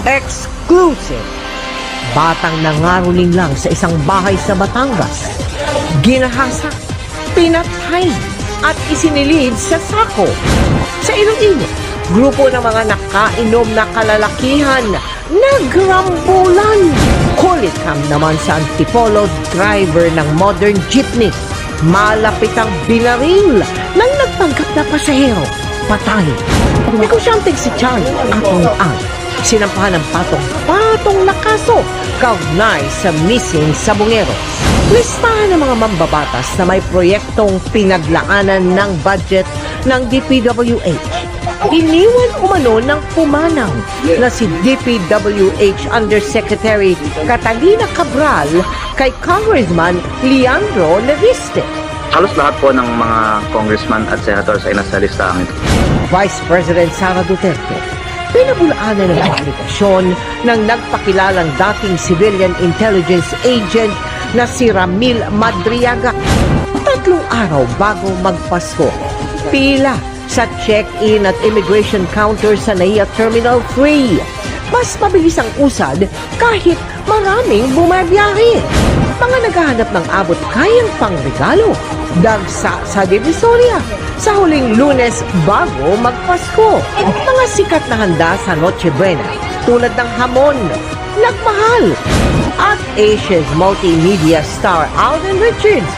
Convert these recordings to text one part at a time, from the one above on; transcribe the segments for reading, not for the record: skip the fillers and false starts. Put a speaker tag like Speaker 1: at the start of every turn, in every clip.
Speaker 1: Exclusive! Batang nangaroling lang sa isang bahay sa Batangas. Ginahasa, pinatay, at isinilid sa sako. Sa Iloilo, grupo ng mga nakainom na kalalakihan nagrambulan. Kulikam naman sa Antipolo, driver ng modern jeepney. Malapit ang binaril ng nagpanggap na pasahero. Patay. Negosyanteng si Charlie ang sinampahan ng patong na kaso kaugnay sa missing sabungero. Listahan ng mga mambabatas na may proyektong pinaglaanan ng budget ng DPWH. Iniwan umano ng pumanang na si DPWH Undersecretary Catalina Cabral kay Congressman Leandro Leviste.
Speaker 2: Halos lahat po ng mga congressman at senators ay nasa listahan ito.
Speaker 1: Vice President Sara Duterte, pinabulaanan ng aplikasyon ng nagpakilalang dating civilian intelligence agent na si Ramil Madriaga. 3 araw bago magpasko, pila sa check-in at immigration counter sa NAIA Terminal 3. Mas mabilis ang usad kahit maraming bumabiyahe. Mga naghahanap ng abot kayang pangregalo, dagsa sa Divisoria sa huling Lunes bago magpasko. Mga sikat na handa sa Noche Buena tulad ng hamon, nagmahal, at Asia's multimedia star Alden Richards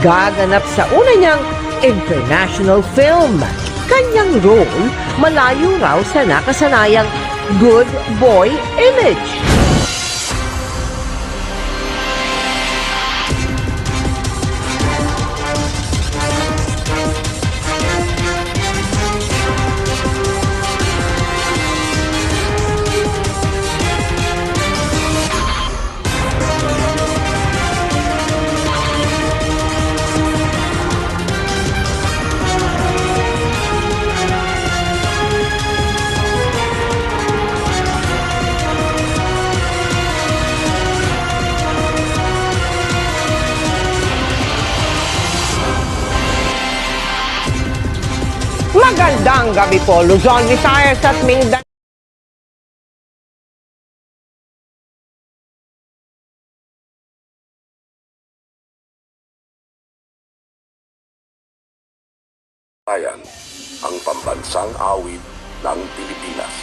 Speaker 1: gaganap sa una niyang international film. Kanyang role malayo raw sa nakasanayang good boy image. Magandang gabi po, Luzon, Visayas at Mindanao.
Speaker 3: Ayan ang pambansang awit ng Pilipinas.